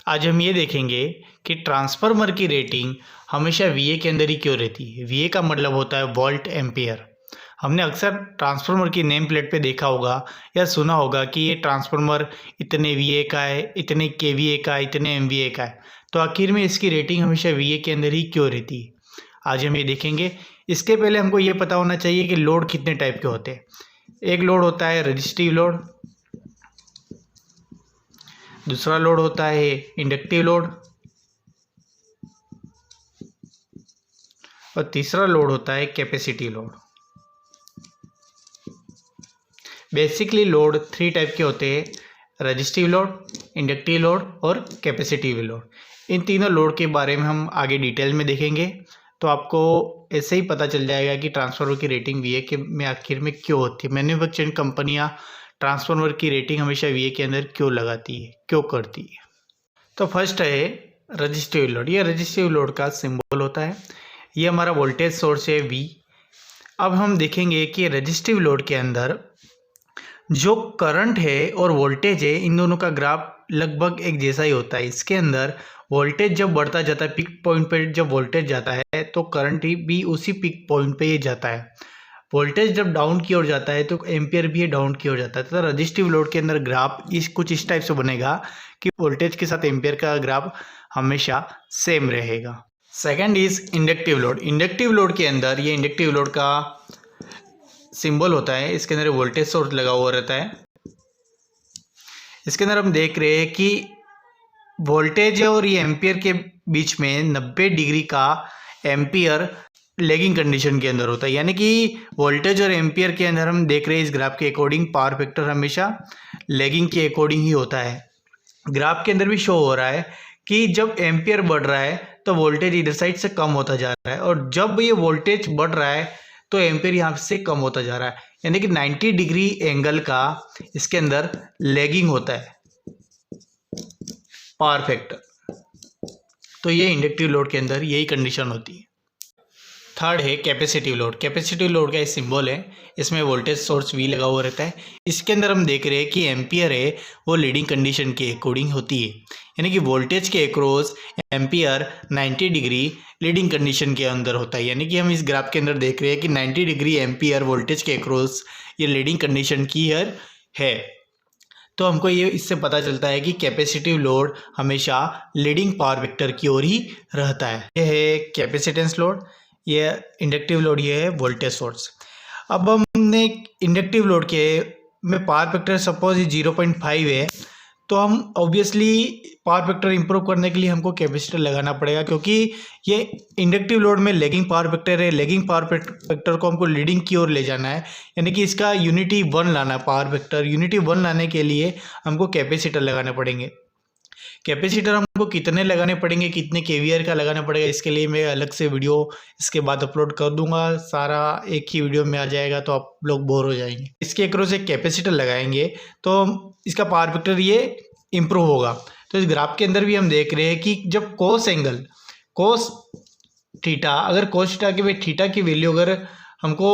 आज हम ये देखेंगे कि ट्रांसफार्मर की रेटिंग हमेशा वीए के अंदर ही क्यों रहती है। वीए का मतलब होता है वोल्ट एम्पियर। हमने अक्सर ट्रांसफार्मर की नेम प्लेट पे देखा होगा या सुना होगा कि ये ट्रांसफार्मर इतने वीए का है, इतने केवीए का है, इतने एमवीए का है। तो आखिर में इसकी रेटिंग हमेशा वीए के अंदर ही क्यों रहती है, आज हम ये देखेंगे। इसके पहले हमको ये पता होना चाहिए कि लोड कितने टाइप के होते हैं। एक लोड होता है रजिस्टिव लोड, दूसरा लोड होता है इंडक्टिव लोड और तीसरा लोड होता है capacity load. Basically load 3 type के होते हैं, रजिस्टिव लोड, इंडक्टिव लोड और कैपेसिटिव लोड। इन तीनों लोड के बारे में हम आगे डिटेल में देखेंगे, तो आपको ऐसे ही पता चल जाएगा कि ट्रांसफार्मर की रेटिंग वीए के में आखिर में क्यों होती है। मैन्युफैक्चरिंग कंपनियां ट्रांसफार्मर की रेटिंग हमेशा वीए के अंदर क्यों लगाती है, क्यों करती है। तो फर्स्ट है रजिस्टिव लोड। ये रजिस्टिव लोड का सिंबल होता है, ये हमारा वोल्टेज सोर्स है वी। अब हम देखेंगे कि रजिस्टिव लोड के अंदर जो करंट है और वोल्टेज है, इन दोनों का ग्राफ लगभग एक जैसा ही होता है। इसके अंदर वोल्टेज जब बढ़ता जाता है, पीक पॉइंट पे जब वोल्टेज जाता है तो करंट ही भी उसी पीक पॉइंट पे ही जाता है। वोल्टेज जब डाउन की ओर जाता है तो एम्पियर भी डाउन की ओर जाता है। तो रजिस्टिव लोड के अंदर ग्राफ कुछ इस टाइप से बनेगा कि वोल्टेज के साथ एम्पियर का ग्राफ हमेशा सेम रहेगा। Second is inductive load. Inductive load के अंदर ये इंडक्टिव लोड का सिंबल होता है, इसके अंदर वोल्टेज सोर्स लगा हुआ रहता है। इसके अंदर हम देख रहे हैं कि वोल्टेज और ये एम्पियर के बीच में 90 डिग्री का एम्पियर लेगिंग कंडीशन के अंदर होता है। यानी कि वोल्टेज और एम्पियर के अंदर हम देख रहे हैं इस ग्राफ के अकॉर्डिंग पावर फैक्टर हमेशा लेगिंग के अकॉर्डिंग ही होता है। ग्राफ के अंदर भी शो हो रहा है कि जब एम्पियर बढ़ रहा है तो वोल्टेज इधर साइड से कम होता जा रहा है, और जब ये वोल्टेज बढ़ रहा है तो एम्पियर यहाँ से कम होता जा रहा है। यानी कि 90 डिग्री एंगल का इसके अंदर लेगिंग होता है पावर फैक्टर। तो ये इंडक्टिव लोड के अंदर यही कंडीशन होती है। थर्ड है कैपेसिटिव लोड। कैपेसिटिव लोड का एक सिंबल है, इसमें वोल्टेज सोर्स वी लगा हुआ रहता है। इसके अंदर हम देख रहे हैं कि एम्पियर है वो लीडिंग कंडीशन के अकॉर्डिंग होती है। यानी कि वोल्टेज के across ampere 90 degree leading condition के अंदर होता है। यानी कि हम इस ग्राफ के अंदर देख रहे हैं कि 90 डिग्री एम्पियर वोल्टेज के अक्रॉस ये लीडिंग कंडीशन की है। तो हमको ये इससे पता चलता है कि कैपेसिटिव लोड हमेशा लीडिंग पावर वेक्टर की ओर ही रहता है। यह है कैपेसिटेंस लोड, ये इंडक्टिव लोड, ये है वोल्टेज सोर्स। अब हमने इंडक्टिव लोड के में पावर फैक्टर सपोज 0.5 है, तो हम ऑब्वियसली पावर फैक्टर इंप्रूव करने के लिए हमको कैपेसिटर लगाना पड़ेगा, क्योंकि ये इंडक्टिव लोड में लेगिंग पावर फैक्टर है। लेगिंग पावर फैक्टर को हमको लीडिंग की ओर ले जाना है, यानी कि इसका यूनिटी 1 लाना है। पावर फैक्टर यूनिटी 1 लाने के लिए हमको कैपेसिटर लगाने पड़ेंगे। कैपेसिटर हमको कितने लगाने पड़ेंगे, कितने केवीआर का लगाना पड़ेगा, इसके लिए मैं अलग से वीडियो इसके बाद अपलोड कर दूंगा। सारा एक ही वीडियो में आ जाएगा तो आप लोग बोर हो जाएंगे। इसके अक्रॉस एक कैपेसिटर लगाएंगे तो इसका पावर फैक्टर ये इम्प्रूव होगा। तो इस ग्राफ के अंदर भी हम देख रहे हैं कि जब कोस एंगल कोस थीटा, अगर कोस थीटा की थीटा की वैल्यू अगर हमको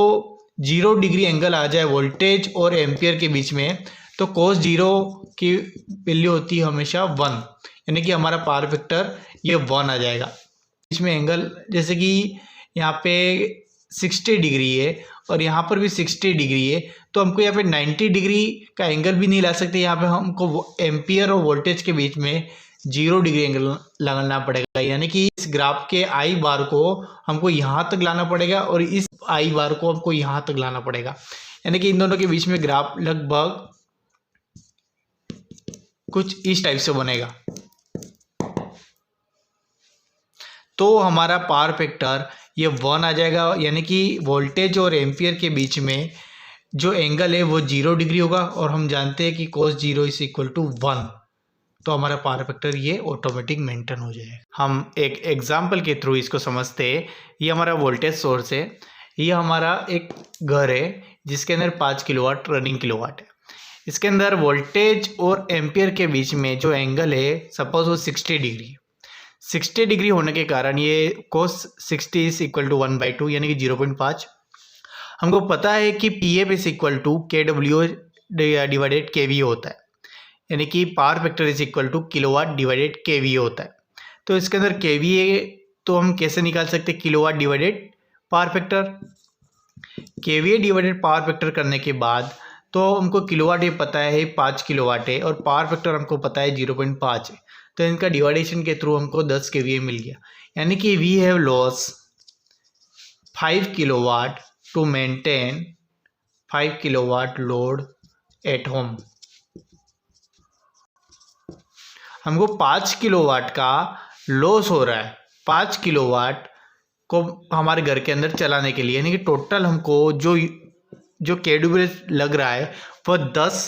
0 डिग्री एंगल आ जाए वोल्टेज और एम्पियर के बीच में, तो कोस 0 की वैल्यू होती है हमेशा 1। यानी कि हमारा पावर फैक्टर ये 1 आ जाएगा। इसमें एंगल जैसे कि यहाँ पे 60 डिग्री है और यहाँ पर भी 60 डिग्री है, तो हमको यहाँ पे 90 डिग्री का एंगल भी नहीं ला सकते। यहाँ पे हमको एम्पियर और वोल्टेज के बीच में 0 डिग्री एंगल लगाना पड़ेगा। यानी कि इस ग्राफ के आई बार को हमको यहाँ तक लाना पड़ेगा और इस आई बार को हमको यहाँ तक लाना पड़ेगा। यानी कि इन दोनों के बीच में ग्राफ लगभग कुछ इस टाइप से बनेगा। तो हमारा पावर फैक्टर ये 1 आ जाएगा। यानी कि वोल्टेज और एम्पियर के बीच में जो एंगल है वो 0 डिग्री होगा, और हम जानते हैं कि cos 0 इज इक्वल टू 1। तो हमारा पावर फैक्टर ये ऑटोमेटिक मेंटेन हो जाएगा। हम एक एग्जांपल के थ्रू इसको समझते हैं। ये हमारा वोल्टेज सोर्स है, ये हमारा एक घर है जिसके अंदर 5 किलोवाट रनिंग किलोवाट है। इसके अंदर वोल्टेज और एम्पियर के बीच में जो एंगल है सपोज वो 60 डिग्री 60 डिग्री होने के कारण ये cos 60 इज इक्वल टू 1/2 यानी कि 0.5। हमको पता है कि P F is equal to KW divided KV होता है। यानी कि power factor is equal to kilowatt divided KVA होता है। तो इसके अंदर केवीए तो हम कैसे निकाल सकते हैं, kilowatt divided power factor. KVA divided power factor करने के बाद तो हमको किलोवाट ये पता है 5 किलोवाट है और पावर फैक्टर हमको पता है 0.5 है, तो इनका डिवाइडेशन के थ्रू हमको 10 केवीए मिल गया। यानी कि we have loss 5 kilowatt to maintain 5 kilowatt load at home. हमको 5 किलोवाट का लॉस हो रहा है 5 किलोवाट को हमारे घर के अंदर चलाने के लिए, यानी कि टोटल हमको जो केडब्ल्यू लग रहा है वो 10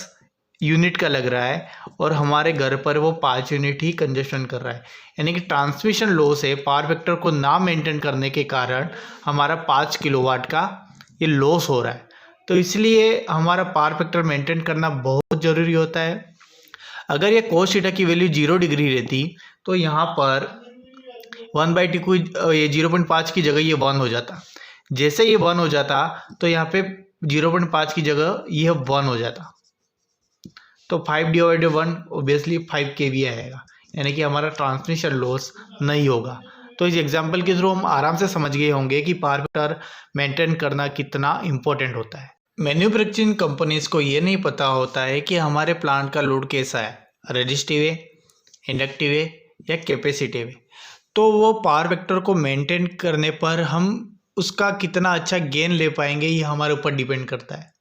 यूनिट का लग रहा है और हमारे घर पर वो 5 यूनिट ही कंजप्शन कर रहा है। यानी कि ट्रांसमिशन लॉस है, पावर फैक्टर को ना मेंटेन करने के कारण हमारा 5 किलोवाट का ये लॉस हो रहा है। तो इसलिए हमारा पावर फैक्टर मेंटेन करना बहुत ज़रूरी होता है। अगर ये cos थीटा की वैल्यू 0 डिग्री रहती तो यहाँ पर 1/2 को ये 0.5 की जगह ये 1 हो जाता। जैसे ये 1 हो जाता तो यहाँ पे 0.5 की जगह ये 1 हो जाता, तो 5/1 ऑब्वियसली 5 kVA आएगा, यानी कि हमारा ट्रांसमिशन लॉस नहीं होगा। तो इस एग्जांपल के थ्रू हम आराम से समझ गए होंगे कि पावर फैक्टर मेंटेन करना कितना इम्पोर्टेंट होता है। मैन्युफैक्चरिंग कंपनीज को ये नहीं पता होता है कि हमारे प्लांट का लोड कैसा है, रेजिस्टिव है, इंडक्टिव है या कैपेसिटिव है। तो वो पावर फैक्टर को मेंटेन करने पर हम उसका कितना अच्छा गेन ले पाएंगे ये हमारे ऊपर डिपेंड करता है।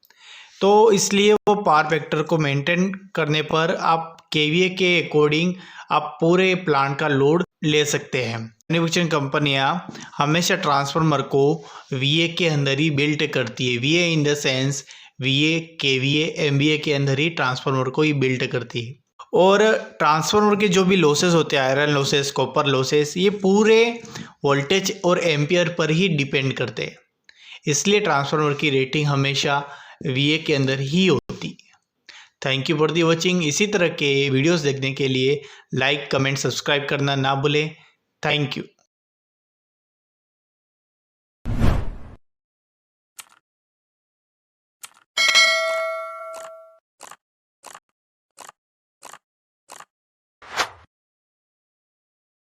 तो इसलिए वो पावर फैक्टर को मेंटेन करने पर आप केवीए के अकॉर्डिंग आप पूरे प्लांट का लोड ले सकते हैं। मैन्युफैक्चरिंग कंपनियां हमेशा ट्रांसफार्मर को वीए के अंदर ही बिल्ट करती है। वीए in the sense वीए, KVA, MVA के अंदर ही ट्रांसफार्मर को ही बिल्ट करती है। और ट्रांसफार्मर के जो भी लॉसेस होते हैं, आयरन लॉसेस, कॉपर लॉसेस, ये पूरे वोल्टेज और एम्पियर पर ही डिपेंड करते हैं। इसलिए ट्रांसफार्मर की रेटिंग हमेशा वीए के अंदर ही होती है। Thank you for the watching. इसी तरह के वीडियोस देखने के लिए लाइक, कमेंट, सब्सक्राइब करना ना भूलें। Thank you.